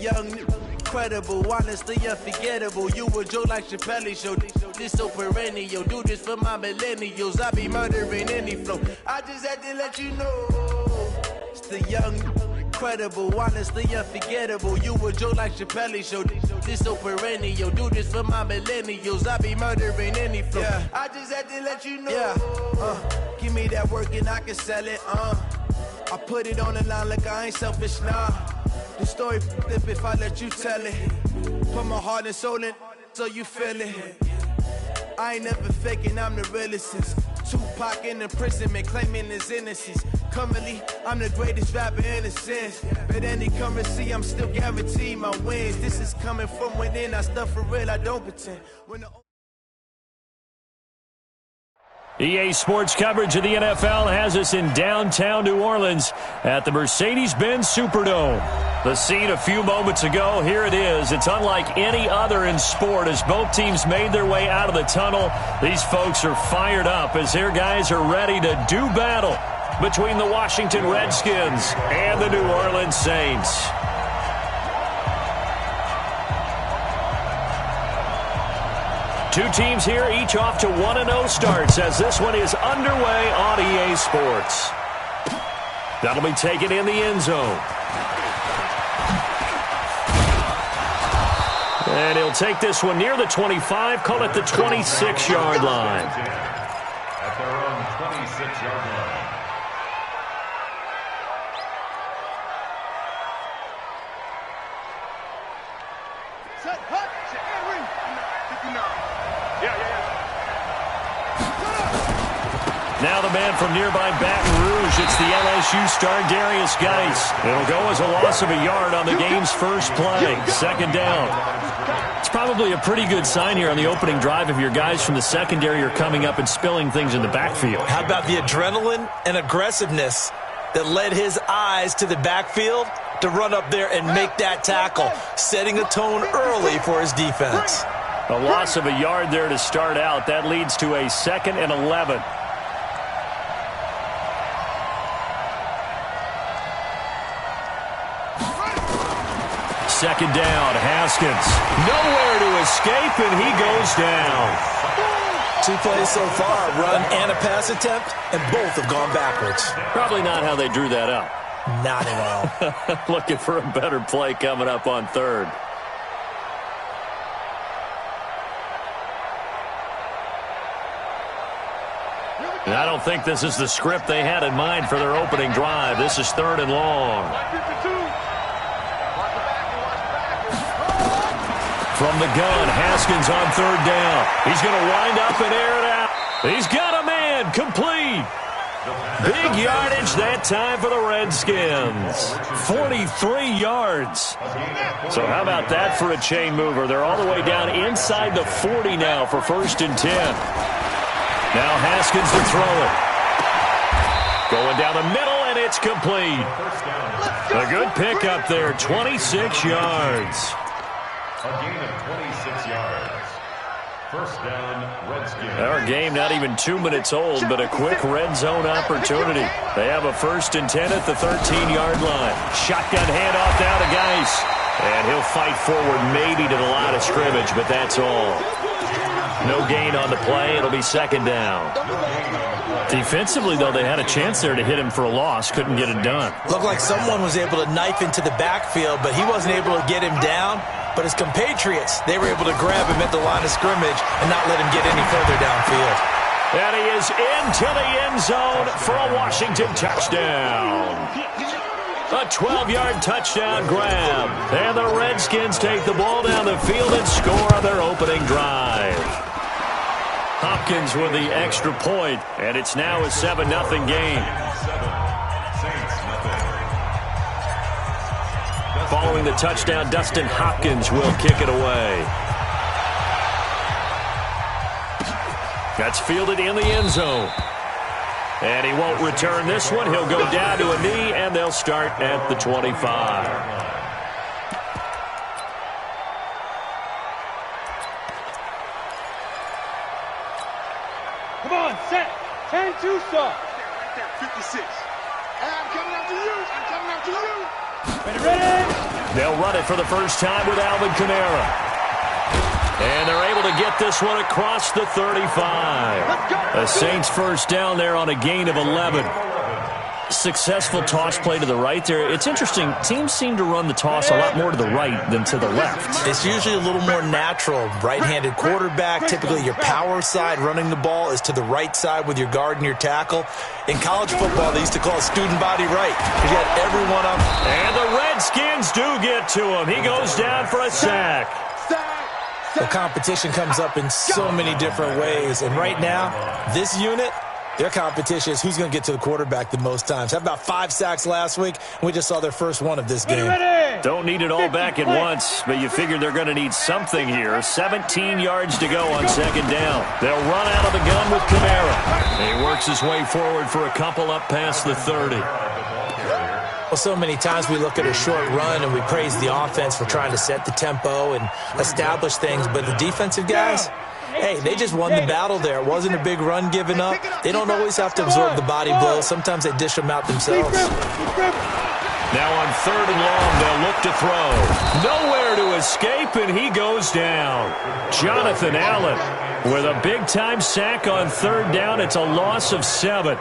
young, incredible, honestly unforgettable. You a joke like Chappelle Show. This so perennial. Do this for my millennials. I be murdering any flow. I just had to let you know. It's the young, incredible, honestly unforgettable. You a joke like Chappelle Show. This so perennial. Do this for my millennials. I be murdering any flow. Yeah. I just had to let you know. Yeah. Give me that work and I can sell it. I put it on the line like I ain't selfish, nah. The story flip if I let you tell it. Put my heart and soul in so you feel it. I ain't never faking, I'm the realest since Tupac in imprisonment, claiming his innocence. Currently, I'm the greatest rapper in a sense. But any currency, I'm still guaranteed my wins. This is coming from within, I stuff for real, I don't pretend. EA Sports coverage of the NFL has us in downtown New Orleans at the Mercedes-Benz Superdome. The scene a few moments ago, here it is. It's unlike any other in sport as both teams made their way out of the tunnel. These folks are fired up as their guys are ready to do battle between the Washington Redskins and the New Orleans Saints. Two teams here, each off to 1-0 starts as this one is underway on EA Sports. That'll be taken in the end zone. And he'll take this one near the 25, call it the 26-yard line. At their own 26-yard line. Set, hut, Now the man from nearby Baton Rouge, it's the LSU star Darius Geis. It'll go as a loss of a yard on the game's first play. Second down. It's probably a pretty good sign here on the opening drive if your guys from the secondary are coming up and spilling things in the backfield. How about the adrenaline and aggressiveness that led his eyes to the backfield to run up there and make that tackle, setting a tone early for his defense. A loss of a yard there to start out. That leads to a 2nd and 11. Second down, Haskins. Nowhere to escape, and he goes down. 2 plays so far, run and a pass attempt, and both have gone backwards. Probably not how they drew that up. Not at all. Looking for a better play coming up on third. And I don't think this is the script they had in mind for their opening drive. This is 3rd and long. From the gun, Haskins on 3rd down. He's going to wind up and air it out. He's got a man, complete. Big yardage that time for the Redskins. 43 yards. So how about that for a chain mover? They're all the way down inside the 40 now for 1st and 10. Now Haskins to throw it. Going down the middle, and it's complete. A good pickup there, 26 yards. A gain of 26 yards. First down, Redskins. Our game not even 2 minutes old, but a quick red zone opportunity. They have a 1st and 10 at the 13-yard line. Shotgun handoff now to Geis. And he'll fight forward maybe to the line of scrimmage, but that's all. No gain on the play. It'll be 2nd down. Defensively, though, they had a chance there to hit him for a loss. Couldn't get it done. Looked like someone was able to knife into the backfield, but he wasn't able to get him down. But his compatriots, they were able to grab him at the line of scrimmage and not let him get any further downfield. And he is into the end zone for a Washington touchdown. A 12-yard touchdown grab. And the Redskins take the ball down the field and score on their opening drive. Hopkins with the extra point, and it's now a 7-0 game. Following the touchdown, Dustin Hopkins will kick it away. That's fielded in the end zone. And he won't return this one. He'll go down to a knee, and they'll start at the 25. Come on, set. 10-2 start. Right there, 56. I'm coming after you. I'm coming after you. Ready, ready. They'll run it for the first time with Alvin Kamara. And they're able to get this one across the 35. The Saints first down there on a gain of 11. Successful toss play to the right there. It's interesting. Teams seem to run the toss a lot more to the right than to the left. It's usually a little more natural. Right-handed quarterback, typically your power side running the ball is to the right side with your guard and your tackle. In college football, they used to call it student body right. You got everyone up. And the Redskins do get to him. He goes down for a sack. The competition comes up in so many different ways. And right now, this unit, their competition is who's going to get to the quarterback the most times. How about 5 sacks last week? We just saw their first one of this game. Don't need it all back at once, but you figure they're going to need something here. 17 yards to go on second down. They'll run out of the gun with Kamara. He works his way forward for a couple up past the 30. Well, so many times we look at a short run and we praise the offense for trying to set the tempo and establish things, but the defensive guys, hey, they just won the battle there. It wasn't a big run given up. They don't always have to absorb the body blows. Sometimes they dish them out themselves. Now on 3rd and long, they'll look to throw. Nowhere to escape, and he goes down. Jonathan Allen with a big-time sack on 3rd down. It's a loss of 7.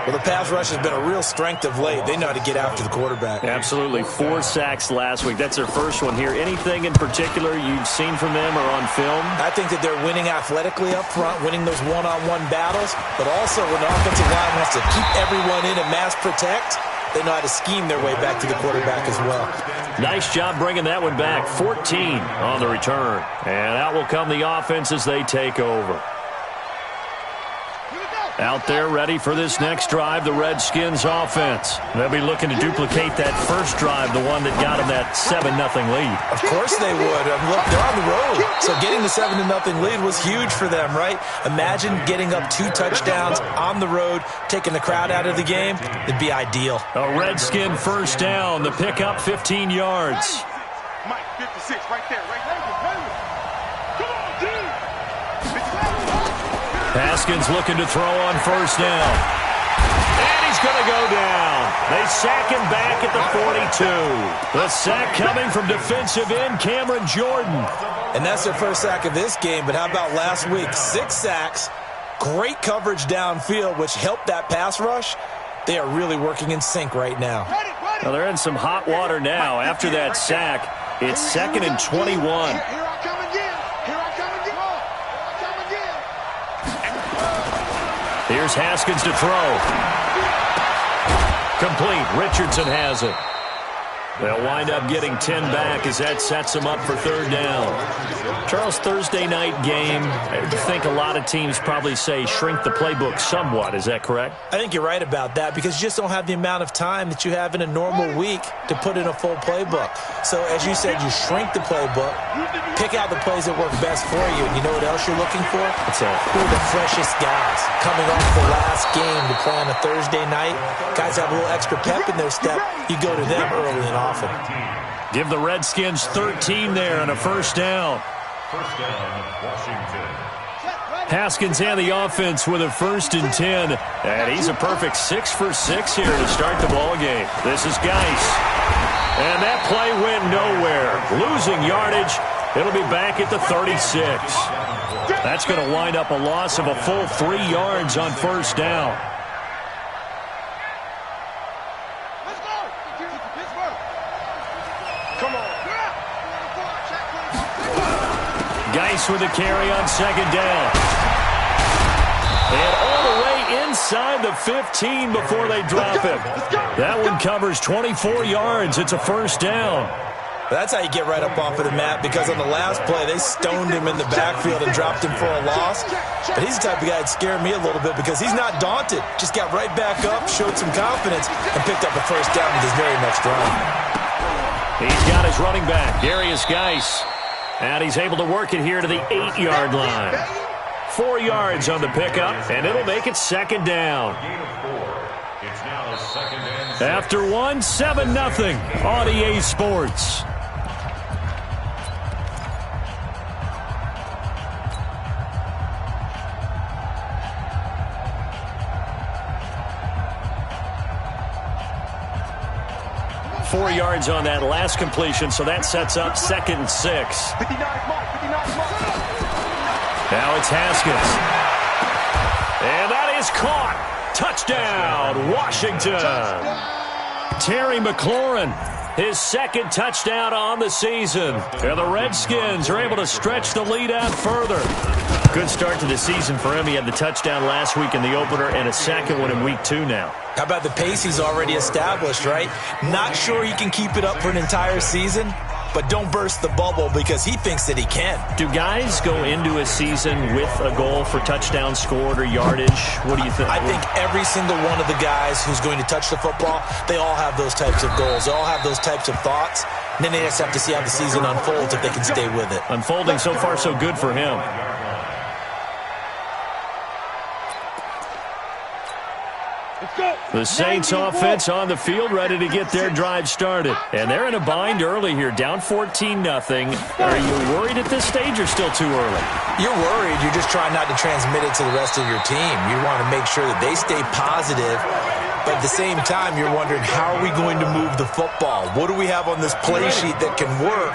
Well, the pass rush has been a real strength of late. They know how to get after the quarterback. Absolutely. 4 sacks last week. That's their first one here. Anything in particular you've seen from them or on film? I think that they're winning athletically up front, winning those one-on-one battles, but also when the offensive line wants to keep everyone in and mass protect, they know how to scheme their way back to the quarterback as well. Nice job bringing that one back. 14 on the return. And out will come the offense as they take over. Out there ready for this next drive, the Redskins offense. They'll be looking to duplicate that first drive, the one that got them that 7-0 lead. Of course they would. Look, they're on the road. So getting the 7-0 lead was huge for them, right? Imagine getting up 2 touchdowns on the road, taking the crowd out of the game. It'd be ideal. A Redskin first down. The pickup 15 yards. Mike, 56, right there, right there. Come on, dude. Haskins looking to throw on first down. And he's going to go down. They sack him back at the 42. The sack coming from defensive end Cameron Jordan. And that's their first sack of this game, but how about last week? 6 sacks, great coverage downfield, which helped that pass rush. They are really working in sync right now. Well, they're in some hot water now. After that sack, it's 2nd and 21. Here's Haskins to throw. Complete. Richardson has it. They'll wind up getting 10 back as that sets them up for 3rd down. Charles, Thursday night game, I think a lot of teams probably say shrink the playbook somewhat. Is that correct? I think you're right about that because you just don't have the amount of time that you have in a normal week to put in a full playbook. So, as you said, you shrink the playbook, pick out the plays that work best for you. And you know what else you're looking for? What's that? Who are the freshest guys coming off the last game to play on a Thursday night? Guys have a little extra pep in their step. You go to them early and often. Give the Redskins 13 there and a first down. First down, Washington. Haskins and the offense with a 1st and 10. And he's a perfect 6 for 6 here to start the ball game. This is Geis. And that play went nowhere. Losing yardage. It'll be back at the 36. That's going to wind up a loss of a full 3 yards on first down. Geis with a carry on 2nd down. And all the way inside the 15 before they drop him. That one covers 24 yards. It's a first down. That's how you get right up off of the mat because on the last play, they stoned him in the backfield and dropped him for a loss. But he's the type of guy that scared me a little bit because he's not daunted. Just got right back up, showed some confidence, and picked up a first down with his very next drive. He's got his running back, Darius Geis. And he's able to work it here to the 8-yard line. 4 yards on the pickup, and it'll make it 2nd down. It's now 2nd and 6. After 7-0 on EA Sports. 4 yards on that last completion, so that sets up 2nd and 6. 59 mark, 59 mark. Now it's Haskins. And that is caught. Touchdown, Washington. Terry McLaurin, his 2nd touchdown on the season. And the Redskins are able to stretch the lead out further. Good start to the season for him. He had the touchdown last week in the opener and a 2nd one in week 2 now. How about the pace he's already established, right? Not sure he can keep it up for an entire season, but don't burst the bubble because he thinks that he can. Do guys go into a season with a goal for touchdown scored or yardage? What do you think? I think every single one of the guys who's going to touch the football, they all have those types of goals. They all have those types of thoughts. And then they just have to see how the season unfolds if they can stay with it. Unfolding so far so good for him. The Saints offense on the field ready to get their drive started. And they're in a bind early here, down 14-0. Are you worried at this stage or still too early? You're worried. You're just trying not to transmit it to the rest of your team. You want to make sure that they stay positive. But at the same time, you're wondering, how are we going to move the football? What do we have on this play sheet that can work?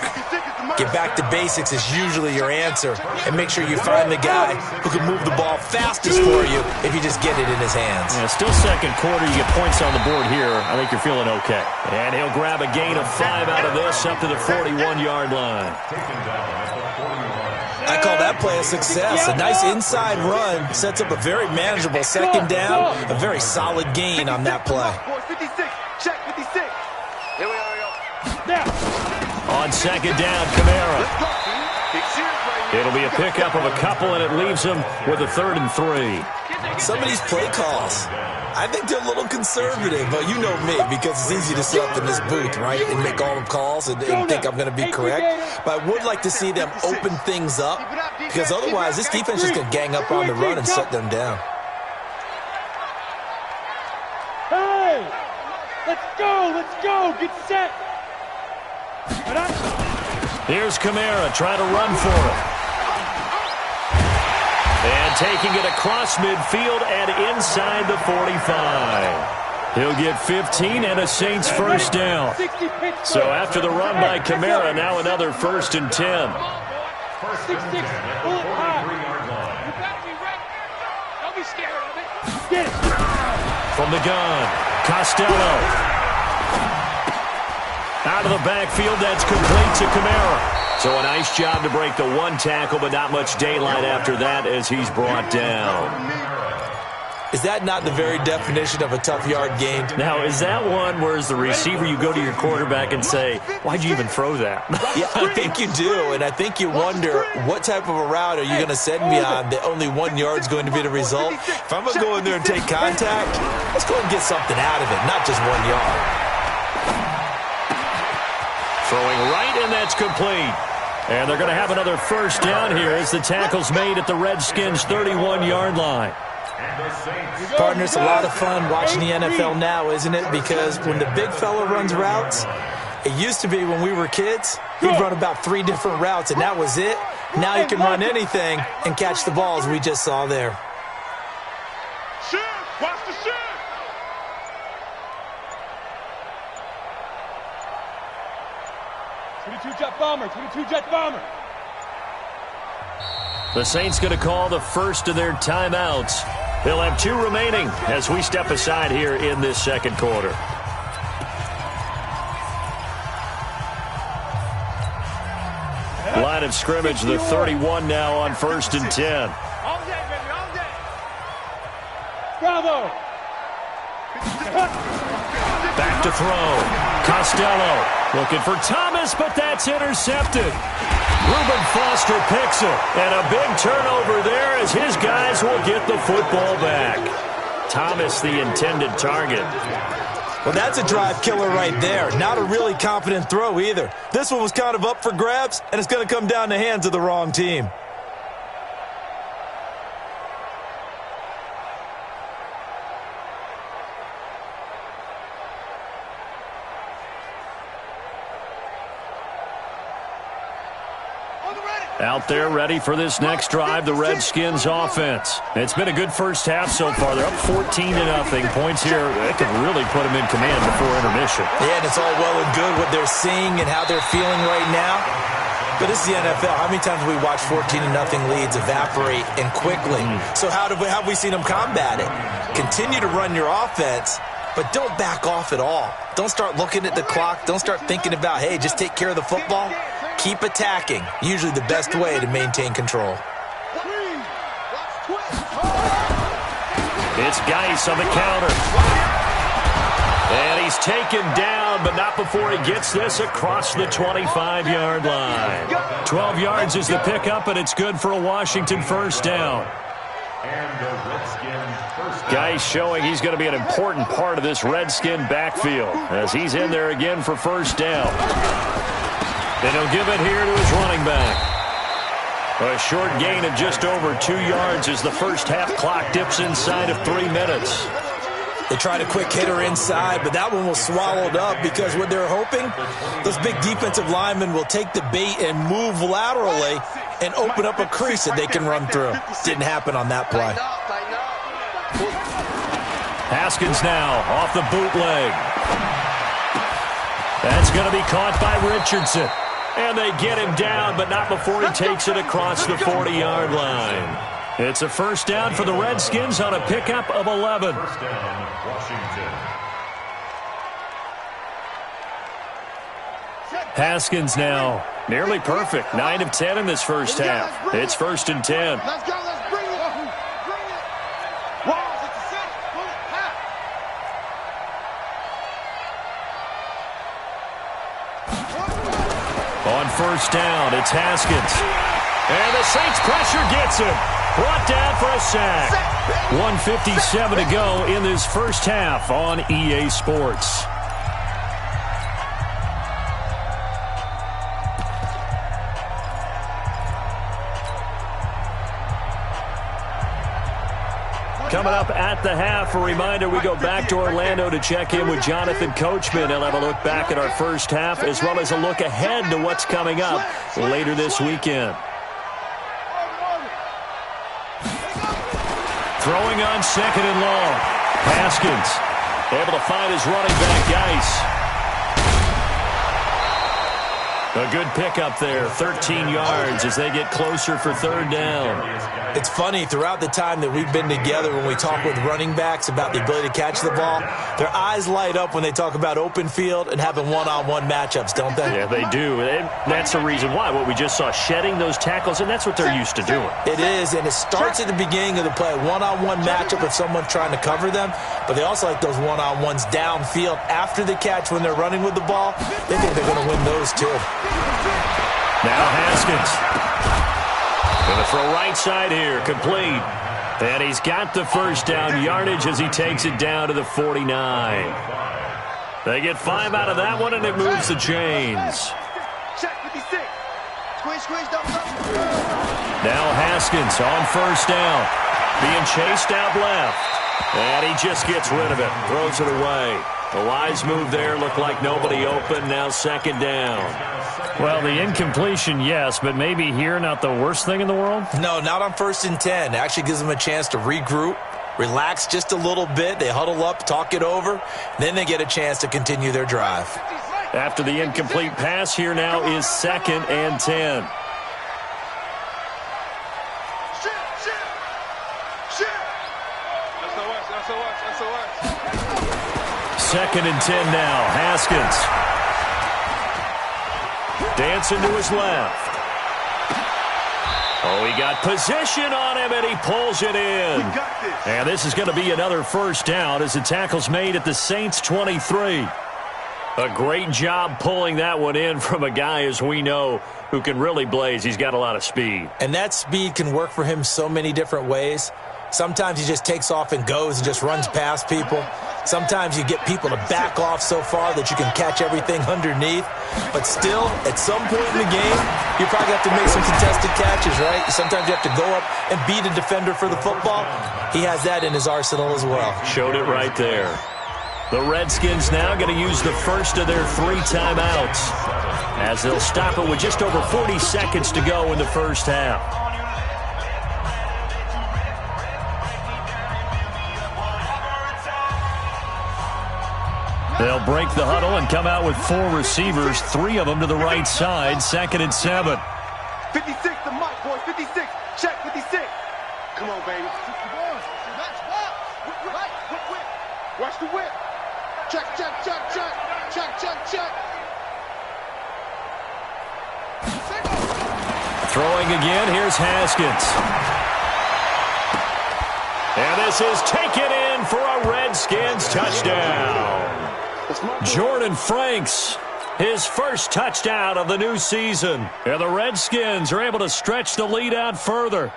Get back to basics is usually your answer. And make sure you find the guy who can move the ball fastest for you if you just get it in his hands. Yeah, still 2nd quarter. You get points on the board here. I think you're feeling okay. And he'll grab a gain of 5 out of this up to the 41-yard line. I call that play a success. A nice inside run sets up a very manageable 2nd down. A very solid gain on that play. 56, check 56. Here we are. On 2nd down, Kamara. It'll be a pickup of a couple, and it leaves him with a 3rd and 3. Some of these play calls, I think they're a little conservative, but you know me, because it's easy to sit up in this booth, right, and make all the calls and think I'm going to be correct. But I would like to see them open things up, because otherwise this defense is going to gang up on the run and shut them down. Hey, let's go, get set. Here's Kamara trying to run for it. And taking it across midfield and inside the 45. He'll get 15 and a Saints 1st down. So after the run by Kamara, now another 1st and 10. From the gun, Costello. Out of the backfield, that's complete to Kamara. So a nice job to break the 1 tackle, but not much daylight after that as he's brought down. Is that not the very definition of a tough yard gain? Now, is that one where as the receiver you go to your quarterback and say, why'd you even throw that? Yeah, I think you do, and I think you wonder what type of a route are you going to send me on that only 1 yard's going to be the result? If I'm going to go in there and take contact, let's go and get something out of it, not just 1 yard. Throwing right, and that's complete. And they're going to have another 1st down here as the tackle's made at the Redskins' 31-yard line. Partner, it's a lot of fun watching the NFL now, isn't it? Because when the big fella runs routes, it used to be when we were kids, he'd run about 3 different routes, and that was it. Now he can run anything and catch the balls we just saw there. Watch the shit. Two-jet bomber. The Saints going to call the first of their timeouts. They'll have 2 remaining as we step aside here in this 2nd quarter. Line of scrimmage, the 31 now on 1st and 10. All day, baby, all day. Bravo. Back to throw. Costello looking for Thomas, but that's intercepted. Reuben Foster picks it, and a big turnover there as his guys will get the football back. Thomas, the intended target. Well, that's a drive killer right there. Not a really confident throw either. This one was kind of up for grabs, and it's going to come down the hands of the wrong team. Out there ready for this next drive, the Redskins offense. It's been a good first half so far. They're up 14-0. Points here, they can really put them in command before intermission. Yeah, and it's all well and good what they're seeing and how they're feeling right now. But this is the NFL. How many times have we watched 14-0 leads evaporate and quickly? So how have we seen them combat it? Continue to run your offense, but don't back off at all. Don't start looking at the clock. Don't start thinking about, hey, just take care of the football. Keep attacking. Usually the best way to maintain control. It's Geis on the counter. And he's taken down, but not before he gets this across the 25-yard line. 12 yards is the pickup, and it's good for a Washington first down. Geis showing he's going to be an important part of this Redskin backfield as he's in there again for first down. Then he'll give it here to his running back. A short gain of just over 2 yards as the first half clock dips inside of 3 minutes. They tried a quick hitter inside, but that one was swallowed up because what they're hoping, those big defensive linemen will take the bait and move laterally and open up a crease that they can run through. Didn't happen on that play. Haskins now off the bootleg. That's going to be caught by Richardson. And they get him down, but not before he takes it across the 40-yard line. It's a first down for the Redskins on a pickup of 11. First down, Washington. Haskins now nearly perfect. 9 of 10 in this first half. It's 1st and 10. Let's go, let's bring it. Bring it. Walls, it's a 6. Pull it, pass. On first down, it's Haskins. And the Saints pressure gets him. Brought down for a sack. 1:57 to go in this first half on EA Sports. Coming up at the half, a reminder, we go back to Orlando to check in with Jonathan Coachman. He'll have a look back at our first half as well as a look ahead to what's coming up later this weekend. Throwing on 2nd and long. Haskins able to find his running back, Geis. A good pickup there, 13 yards as they get closer for 3rd down. It's funny, throughout the time that we've been together when we talk with running backs about the ability to catch the ball, their eyes light up when they talk about open field and having one-on-one matchups, don't they? Yeah, they do. And that's the reason why. What we just saw, shedding those tackles, and that's what they're used to doing. It is, and it starts at the beginning of the play, one-on-one matchup with someone trying to cover them, but they also like those one-on-ones downfield after the catch when they're running with the ball. They think they're going to win those too. Now Haskins. Going to throw right side here, complete. And he's got the first down yardage as he takes it down to the 49. They get 5 out of that one, and it moves the chains. Check 56. Squeeze, double. Now Haskins on first down. Being chased out left. And he just gets rid of it. Throws it away. The wise move there. Looked like nobody open. Now 2nd down. Well, the incompletion, yes, but maybe here not the worst thing in the world? No, not on 1st and 10. It actually gives them a chance to regroup, relax just a little bit. They huddle up, talk it over. Then they get a chance to continue their drive. After the incomplete pass, here now is 2nd and 10. Second and 10 now. Haskins. Dancing to his left. Oh, he got position on him, and he pulls it in. And this is going to be another first down as the tackle's made at the Saints' 23. A great job pulling that one in from a guy, as we know, who can really blaze. He's got a lot of speed. And that speed can work for him so many different ways. Sometimes he just takes off and goes and just runs past people. Sometimes you get people to back off so far that you can catch everything underneath. But still, at some point in the game, you probably have to make some contested catches, right? Sometimes you have to go up and beat a defender for the football. He has that in his arsenal as well. Showed it right there. The Redskins now going to use the first of their 3 timeouts. as they'll stop it with just over 40 seconds to go in the first half. They'll break the huddle and come out with 4 receivers, 3 of them to the right side, 2nd and 7. 56 to Mike, boys. 56. Check 56. Come on, baby. Watch the whip. Check, check, check, check. Check, check, check. Throwing again, here's Haskins. And this is taken in for a Redskins touchdown. Jordan Franks, his first touchdown of the new season. And the Redskins are able to stretch the lead out further.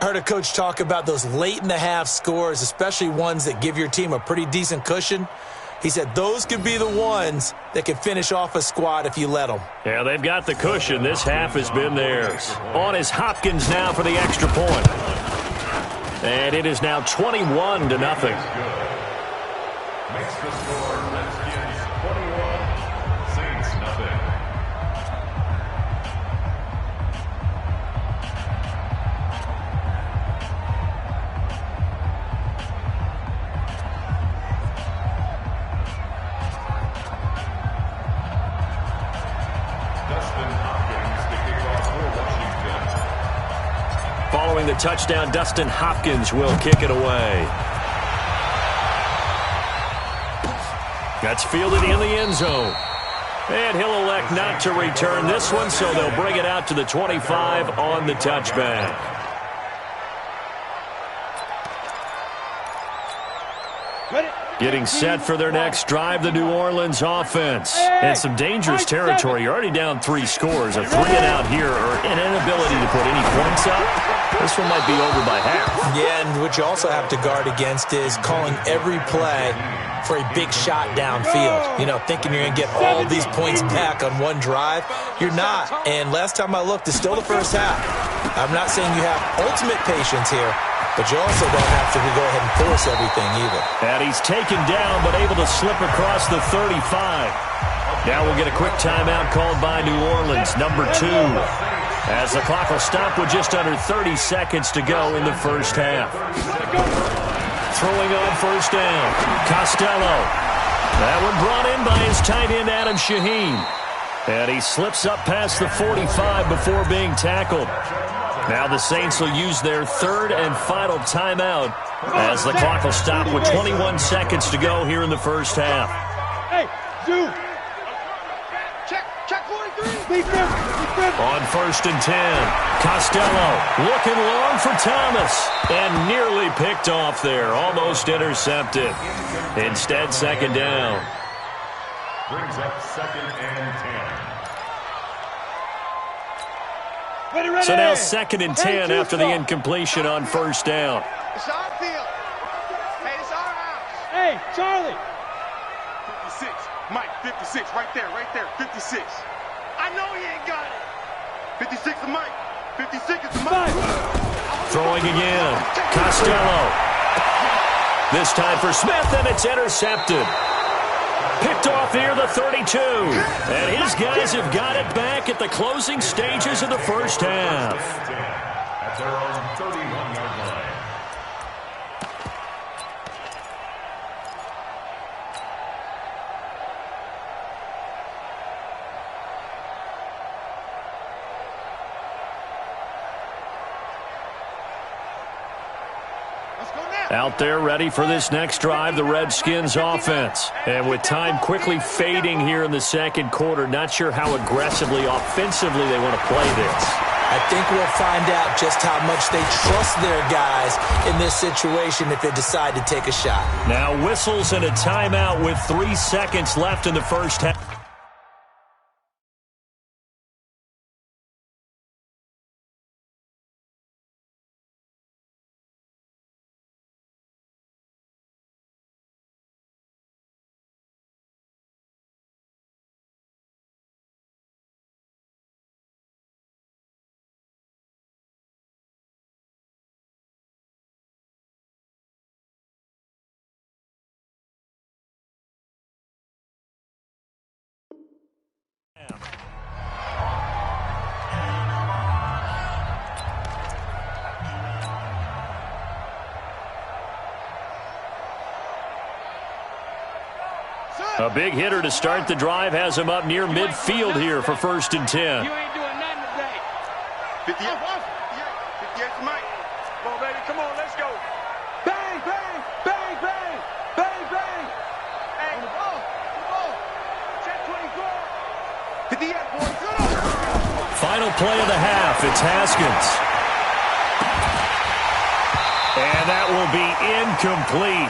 I heard a coach talk about those late-in-the-half scores, especially ones that give your team a pretty decent cushion. He said those could be the ones that can finish off a squad if you let them. Yeah, they've got the cushion. This half has been theirs. On is Hopkins now for the extra point. And it is now 21-0. Makes the score Redskins 21, Saints nothing. Dustin Hopkins to kick off for Washington. Following the touchdown, Dustin Hopkins will kick it away. That's fielded in the end zone. And he'll elect not to return this one, so they'll bring it out to the 25 on the touchback. Getting set for their next drive, the New Orleans offense. And some dangerous territory. You're already down 3 scores. A 3-and-out here, or an inability to put any points up. This one might be over by half. Yeah, and what you also have to guard against is calling every play for a big shot downfield. You know, thinking you're going to get all these points back on one drive. You're not. And last time I looked, it's still the first half. I'm not saying you have ultimate patience here, but you also don't have to go ahead and force everything either. And he's taken down, but able to slip across the 35. Now we'll get a quick timeout called by New Orleans, number 2. As the clock will stop with just under 30 seconds to go in the first half. Throwing on first down, Costello. That one brought in by his tight end, Adam Shaheen. And he slips up past the 45 before being tackled. Now the Saints will use their 3rd and final timeout as the clock will stop with 21 seconds to go here in the first half. Hey, Zoo. Check 43. On 1st and 10, Costello looking long for Thomas and nearly picked off there, almost intercepted. Instead, 2nd down. Brings up 2nd and 10. Ready. So now 2nd and 10 after the incompletion on 1st down. It's our field. Hey, it's our house. Hey, Charlie. 56. Mike, 56. Right there. 56. I know he ain't got it. 56 to Mike. 56 is to Mike. Throwing again. Costello. This time for Smith, and it's intercepted. Picked off here, the 32. And his guys have got it back at the closing stages of the first half. At their own 31-yard line. Out there ready for this next drive, the Redskins offense. And with time quickly fading here in the 2nd quarter, not sure how aggressively, offensively they want to play this. I think we'll find out just how much they trust their guys in this situation if they decide to take a shot. Now whistles and a timeout with 3 seconds left in the first half. A big hitter to start the drive has him up near midfield here for 1st and 10. You ain't doing nothing today. 58. 58 Mike. Come on, baby. Come on, let's go. Bang, bang, bang, bang, bang, bang. Hey, on the ball. Check 24. 58, boys. Good on. Final play of the half. It's Haskins. And that will be incomplete.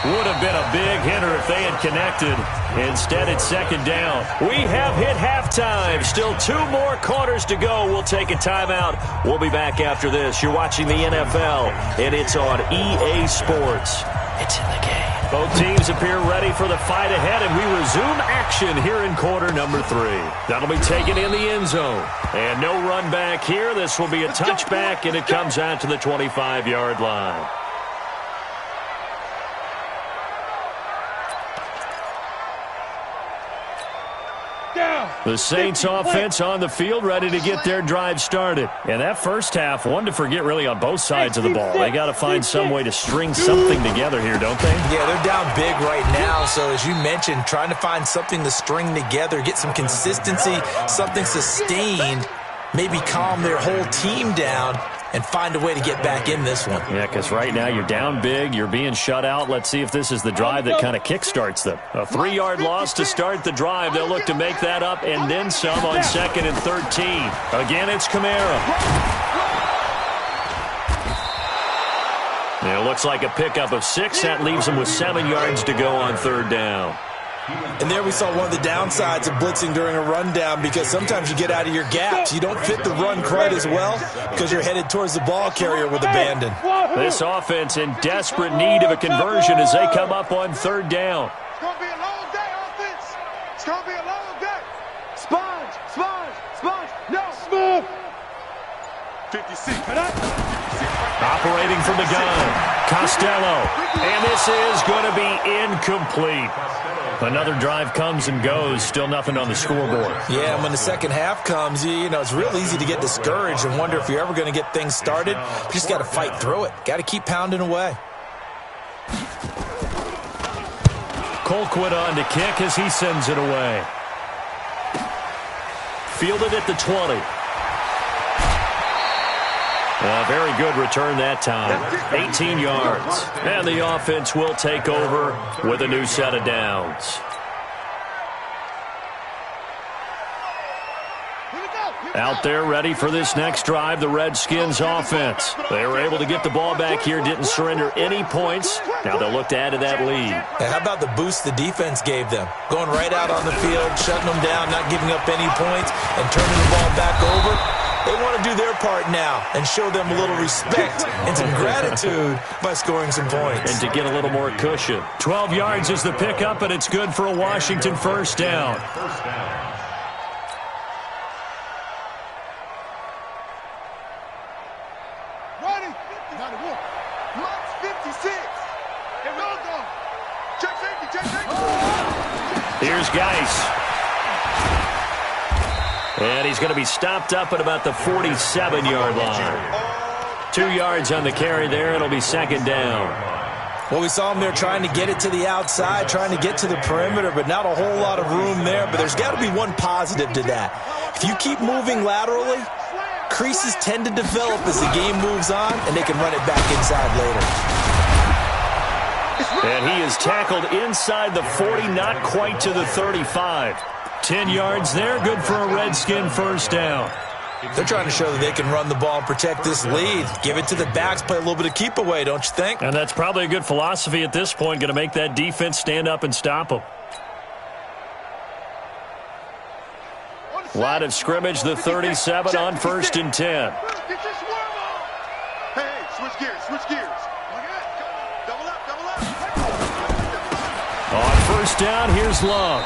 Would have been a big hitter if they had connected. Instead, it's 2nd down. We have hit halftime. Still 2 more quarters to go. We'll take a timeout. We'll be back after this. You're watching the NFL, and it's on EA Sports. It's in the game. Both teams appear ready for the fight ahead, and we resume action here in quarter number 3. That'll be taken in the end zone. And no run back here. This will be a touchback, and it comes out to the 25-yard line. The Saints offense on the field, ready to get their drive started. And that first half, one to forget really on both sides of the ball. They got to find some way to string something together here, don't they? Yeah, they're down big right now. So as you mentioned, trying to find something to string together, get some consistency, something sustained, maybe calm their whole team down and find a way to get back in this one. Yeah, because right now you're down big, you're being shut out. Let's see if this is the drive that kind of kickstarts them. A 3-yard loss to start the drive. They'll look to make that up and then some on 2nd and 13. Again, it's Kamara. It looks like a pickup of 6. That leaves them with 7 yards to go on 3rd down. And there we saw one of the downsides of blitzing during a rundown, because sometimes you get out of your gaps. You don't fit the run quite as well because you're headed towards the ball carrier with abandon. This offense in desperate need of a conversion as they come up on 3rd down. It's going to be a long day, offense. It's going to be a long day. Sponge, sponge, sponge. No. Smooth. 56. Operating from the gun, Costello. And this is going to be incomplete. Another drive comes and goes, still nothing on the scoreboard. Yeah, and when the second half comes, you know, it's real easy to get discouraged and wonder if you're ever going to get things started. You just got to fight through it. Got to keep pounding away. Colquitt on to kick as he sends it away. Fielded at the 20. A very good return that time. 18 yards. And the offense will take over with a new set of downs. Out there ready for this next drive, the Redskins offense. They were able to get the ball back here, didn't surrender any points. Now they'll look to add to that lead. And how about the boost the defense gave them? Going right out on the field, shutting them down, not giving up any points, and turning the ball back over. They want to do their part now and show them a little respect and some gratitude by scoring some points. And to get a little more cushion. 12 yards is the pickup, and it's good for a Washington first down. Ready? 91. Marks 56. Here we go. Check safety, check safety. Here's Geis. And he's going to be stopped up at about the 47-yard line. 2 yards on the carry there. It'll be 2nd down. Well, we saw him there trying to get it to the outside, trying to get to the perimeter, but not a whole lot of room there. But there's got to be one positive to that. If you keep moving laterally, creases tend to develop as the game moves on, and they can run it back inside later. And he is tackled inside the 40, not quite to the 35. 10 yards there, good for a Redskin first down. They're trying to show that they can run the ball and protect this lead. Give it to the backs, play a little bit of keep away, don't you think? And that's probably a good philosophy at this point, going to make that defense stand up and stop them. Line of scrimmage, the 37 on 1st and 10. Get your swerve on. Hey, switch gears, switch gears. Double up. On 1st down, here's Love.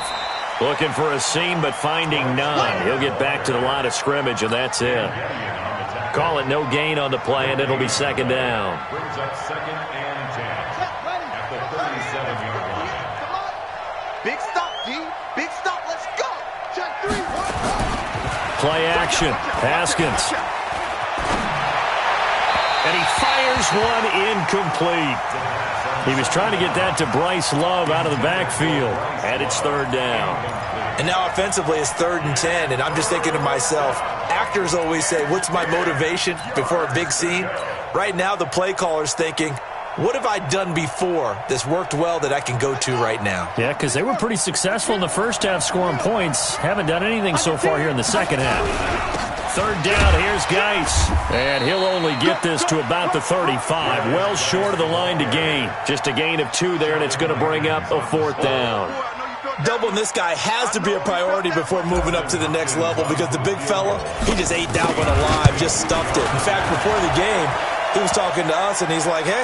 Looking for a seam, but finding none. He'll get back to the line of scrimmage, and that's it. Call it no gain on the play, and it'll be 2nd down. Brings up 2nd and 10 at the 37-yard line. Big stop, D. Big stop. Let's go. Check 3. 1. Play action. Haskins. And he fires one incomplete. He was trying to get that to Bryce Love out of the backfield. And it's third down. And now offensively it's 3rd and 10. And I'm just thinking to myself, actors always say, what's my motivation before a big scene? Right now the play caller's thinking, what have I done before that's worked well that I can go to right now? Yeah, because they were pretty successful in the first half scoring points. Haven't done anything so far here in the second half. Third down, here's Geis. And he'll only get this to about the 35. Well short of the line to gain. Just a gain of 2 there, and it's going to bring up a 4th down. Doubling this guy has to be a priority before moving up to the next level because the big fella, he just ate that one alive, just stuffed it. In fact, before the game, he was talking to us, and he's like, hey,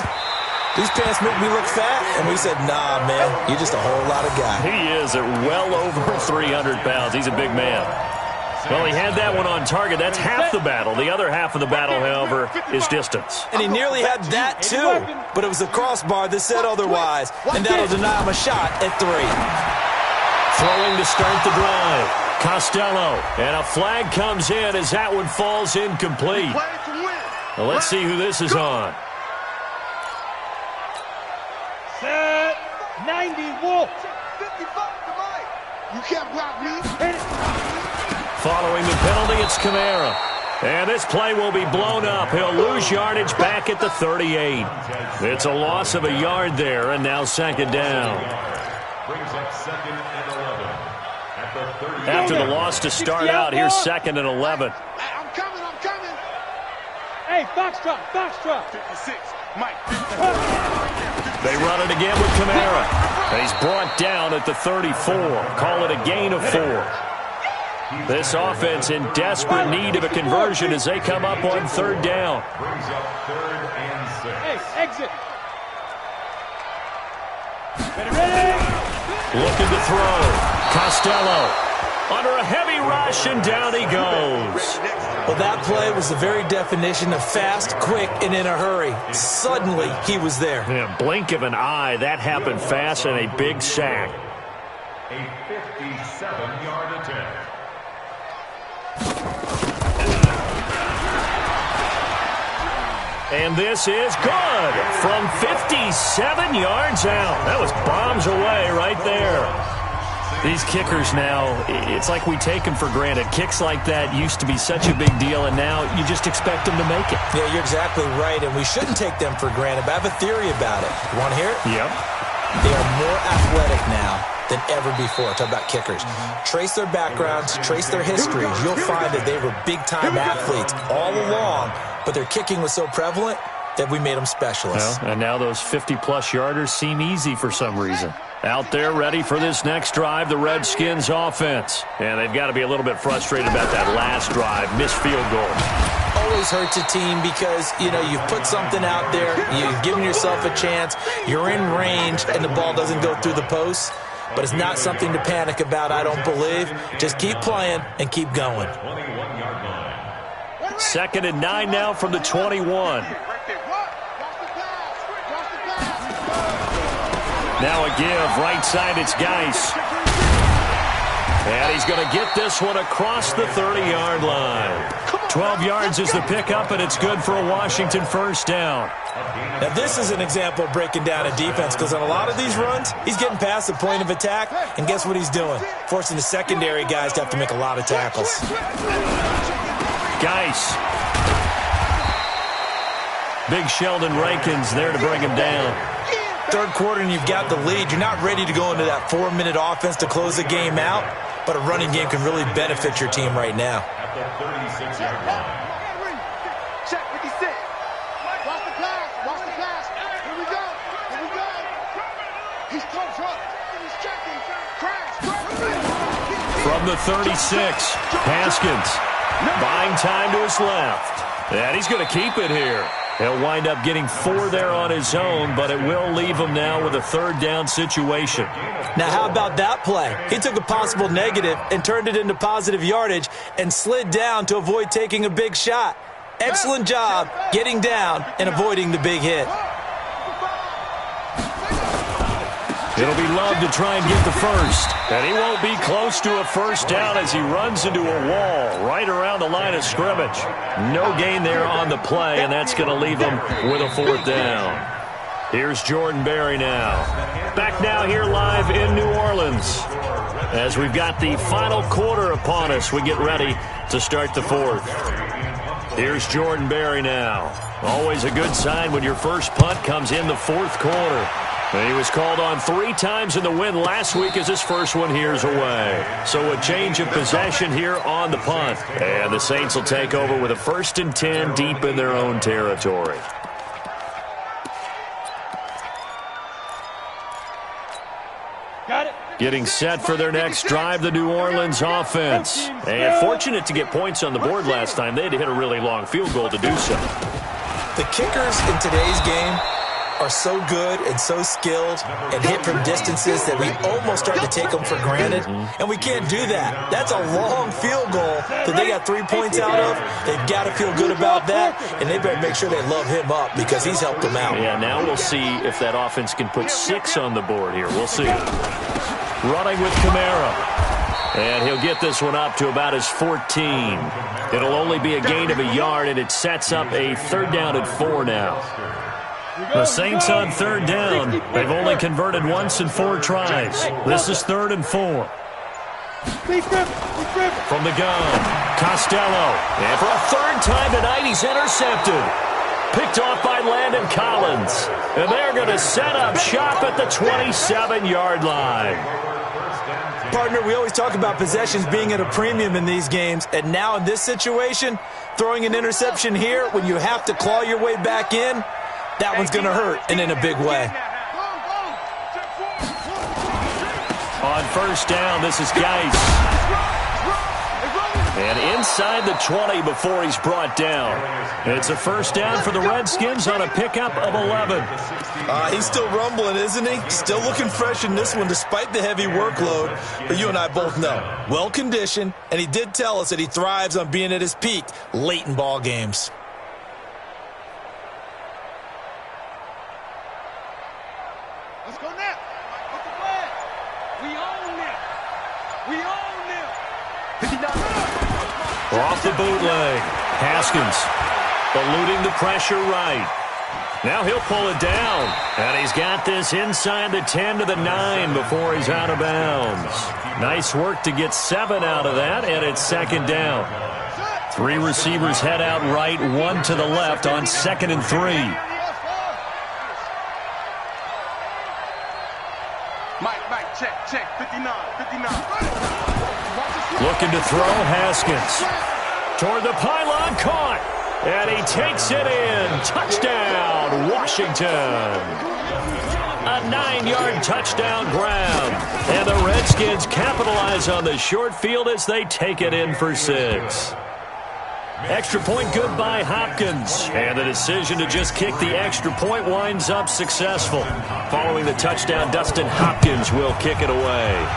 these pants make me look fat? And we said, nah, man, you're just a whole lot of guy. He is at well over 300 pounds. He's a big man. Well, he had that one on target. That's half the battle. The other half of the battle, however, is distance. And he nearly had that, too. But it was the crossbar that said otherwise. And that'll deny him a shot at 3. Throwing to start the drive. Costello. And a flag comes in as that one falls incomplete. Well, let's see who this is on. Set 90 Wolf. 55 to Mike. You can't block me. Following the penalty, it's Kamara. And this play will be blown up. He'll lose yardage back at the 38. It's a loss of a yard there, and now 2nd down. Brings up 2nd and 11. At the 30. After the loss to start out, here's 2nd and 11. I'm coming. Hey, Foxtrot. 56. Mike. They run it again with Kamara. And he's brought down at the 34. Call it a gain of 4. This offense in desperate need of a conversion as they come up on 3rd down. Brings up 3rd and 6. Hey, exit. Ready. Looking to throw. Costello under a heavy rush, and down he goes. Well, that play was the very definition of fast, quick, and in a hurry. Suddenly, he was there. In a blink of an eye, that happened fast, and a big sack. A 57-yard attempt. And this is good from 57 yards out. That was bombs away right there. These kickers now, it's like we take them for granted. Kicks like that used to be such a big deal, and now you just expect them to make it. Yeah, you're exactly right, and we shouldn't take them for granted, but I have a theory about it. You want to hear it? Yep. They are more athletic now than ever before. Talk about kickers. Trace their backgrounds, trace their histories. You'll find that they were big-time athletes all along, but their kicking was so prevalent that we made them specialists. Well, and now those 50-plus yarders seem easy for some reason. Out there ready for this next drive, the Redskins offense. And they've got to be a little bit frustrated about that last drive, missed field goal. Always hurts a team because, you've put something out there, you've given yourself a chance, you're in range, and the ball doesn't go through the posts. But it's not something to panic about, I don't believe. Just keep playing and keep going. 21-yard line. 2nd and 9 now from the 21. Now a give, right side, it's Geis. And he's going to get this one across the 30-yard line. 12 yards is the pickup, and it's good for a Washington 1st down. Now, this is an example of breaking down a defense because on a lot of these runs, he's getting past the point of attack, and guess what he's doing? Forcing the secondary guys to have to make a lot of tackles. Geis. Big Sheldon Rankins there to bring him down. 3rd quarter and you've got the lead. You're not ready to go into that 4-minute offense to close the game out, but a running game can really benefit your team right now. At the 36-yard line. Check 56. Watch the pass. Here we go. He's close, right? He's checking. Crash. From the 36, Haskins buying time to his left. And he's going to keep it here. He'll wind up getting 4 there on his own, but it will leave him now with a 3rd down situation. Now, how about that play? He took a possible negative and turned it into positive yardage and slid down to avoid taking a big shot. Excellent job getting down and avoiding the big hit. It'll be Love to try and get the first. And he won't be close to a first down as he runs into a wall right around the line of scrimmage. No gain there on the play, and that's going to leave him with a fourth down. Here's Jordan Berry now. Back now here live in New Orleans. As we've got the final quarter upon us, we get ready to start the fourth. Here's Jordan Berry now. Always a good sign when your first punt comes in the fourth quarter. And he was called on 3 times in the win last week as his first one here's away. So a change of possession here on the punt. And the Saints will take over with a 1st and 10 deep in their own territory. Getting set for their next drive, the New Orleans offense. And fortunate to get points on the board last time. They had to hit a really long field goal to do so. The kickers in today's game are so good and so skilled and hit from distances that we almost start to take them for granted. And we can't do that. That's a long field goal that they got 3 points out of. They've got to feel good about that, and they better make sure they love him up because he's helped them out. Yeah, now we'll see if that offense can put 6 on the board here. We'll see. Running with Kamara. And he'll get this one up to about his 14. It'll only be a gain of a yard, and it sets up a 3rd down and 4 now. The Saints on 3rd down. They've only converted once in 4 tries. This is 3rd and 4. From the gun, Costello. And for a 3rd time tonight, he's intercepted. Picked off by Landon Collins. And they're going to set up shop at the 27-yard line. Partner, we always talk about possessions being at a premium in these games, and now in this situation, throwing an interception here when you have to claw your way back in, that one's going to hurt, and in a big way. On 1st down, this is Geis. And inside the 20 before he's brought down. It's a 1st down for the Redskins on a pickup of 11. He's still rumbling, isn't he? Still looking fresh in this one despite the heavy workload. But you and I both know, well-conditioned, and he did tell us that he thrives on being at his peak late in ball games. Let's go now. Put the flag. We own them. We own them. Off the bootleg. Haskins eluding the pressure right. Now he'll pull it down. And he's got this inside the 10 to the 9 before he's out of bounds. Nice work to get 7 out of that, and it's 2nd down. 3 receivers head out right, 1 to the left on 2nd and 3. Mike, check, 59. Looking to throw, Haskins. Toward the pylon, caught. And he takes it in. Touchdown, Washington. A 9-yard touchdown grab. And the Redskins capitalize on the short field as they take it in for 6. Extra point good by Hopkins. And the decision to just kick the extra point winds up successful. Following the touchdown, Dustin Hopkins will kick it away.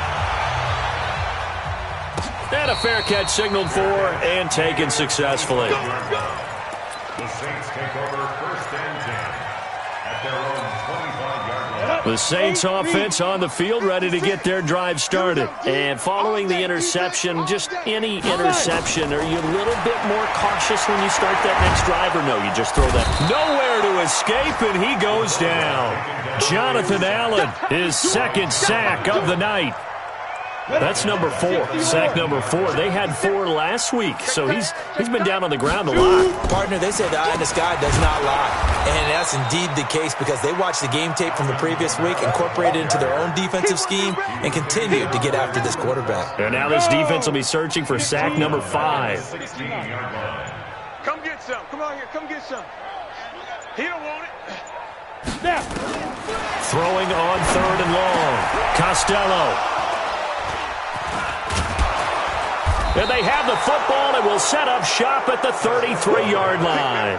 And a fair catch signaled for and taken successfully. The Saints take over 1st and 10 at their own 25-yard line. The Saints offense on the field ready to get their drive started. And following the interception, just any interception, are you a little bit more cautious when you start that next drive, or no, you just throw that? Nowhere to escape, and he goes down. Jonathan Allen, his 2nd sack of the night. That's number 4, sack number 4. They had 4 last week, so he's been down on the ground a lot. Partner, they say the eye in the sky does not lie. And that's indeed the case because they watched the game tape from the previous week, incorporated it into their own defensive scheme, and continued to get after this quarterback. And now this defense will be searching for sack number 5. Come get some. Come on here. Come get some. He don't want it. Now. Throwing on 3rd and long. Costello. And they have the football and will set up shop at the 33-yard line.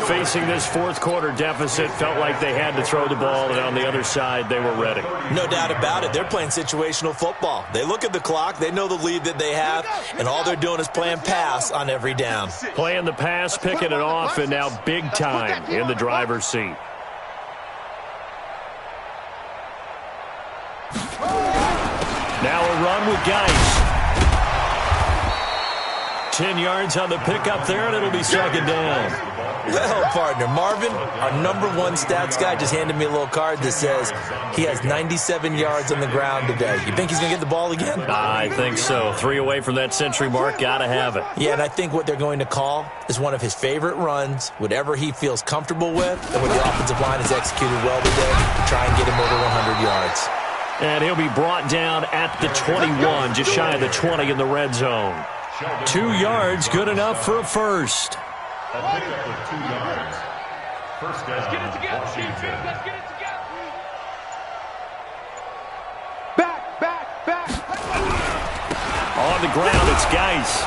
Facing this 4th quarter deficit, felt like they had to throw the ball, and on the other side, they were ready. No doubt about it. They're playing situational football. They look at the clock, they know the lead that they have, and all they're doing is playing pass on every down. Playing the pass, picking it off, and now big time in the driver's seat. Now a run with Geis. 10 yards on the pickup there, and it'll be second down. Well, partner, Marvin, our #1 stats guy, just handed me a little card that says he has 97 yards on the ground today. You think he's going to get the ball again? I think so. 3 away from that century mark. Got to have it. Yeah, and I think what they're going to call is one of his favorite runs, whatever he feels comfortable with, and what the offensive line has executed well today, try and get him over 100 yards. And he'll be brought down at the 21, just shy of the 20 in the red zone. 2 yards, good enough for a first. A pickup of 2 yards. First down, Washington. Let's get it together. Back. On the ground, it's Geis.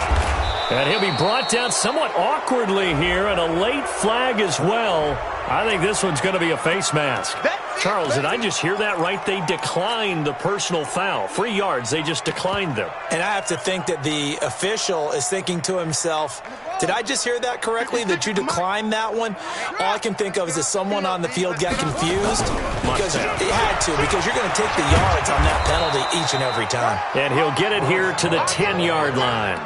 And he'll be brought down somewhat awkwardly here, and a late flag as well. I think this one's going to be a face mask. Charles, did I just hear that right? They declined the personal foul. 3 yards, they just declined them. And I have to think that the official is thinking to himself, did I just hear that correctly, that you declined that one? All I can think of is that someone on the field got confused. Because it had to, because you're going to take the yards on that penalty each and every time. And he'll get it here to the 10-yard line.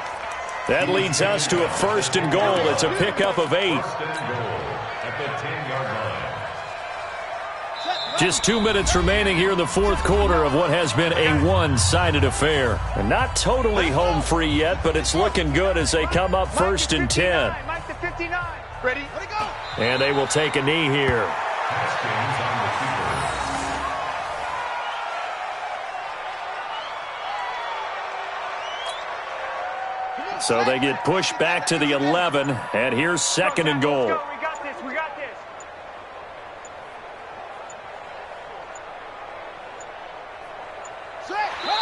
That leads us to a first and goal. It's a pickup of 8. First and goal at the 10-yard line. Just 2 minutes remaining here in the fourth quarter of what has been a one-sided affair. And not totally home free yet, but it's looking good as they come up first and 10. Mike the 59. Ready? Go. And they will take a knee here. Haskins on the keeper. So they get pushed back to the 11, and here's second and goal. We got this.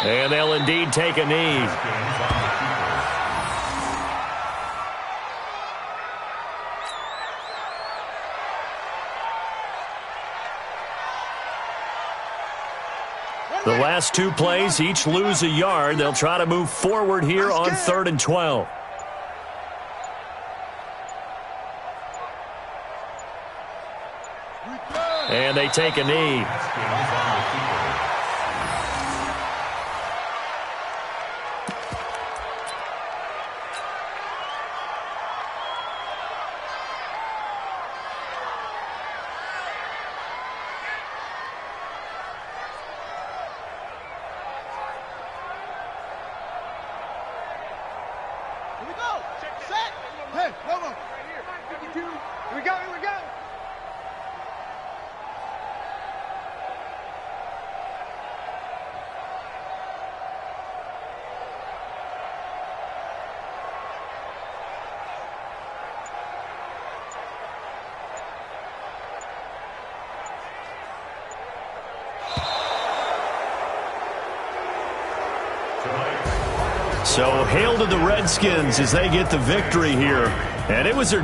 And they'll indeed take a knee. The last 2 plays, each lose a yard. They'll try to move forward here on 3rd and 12. And they take a knee. So hail to the Redskins as they get the victory here. And it was their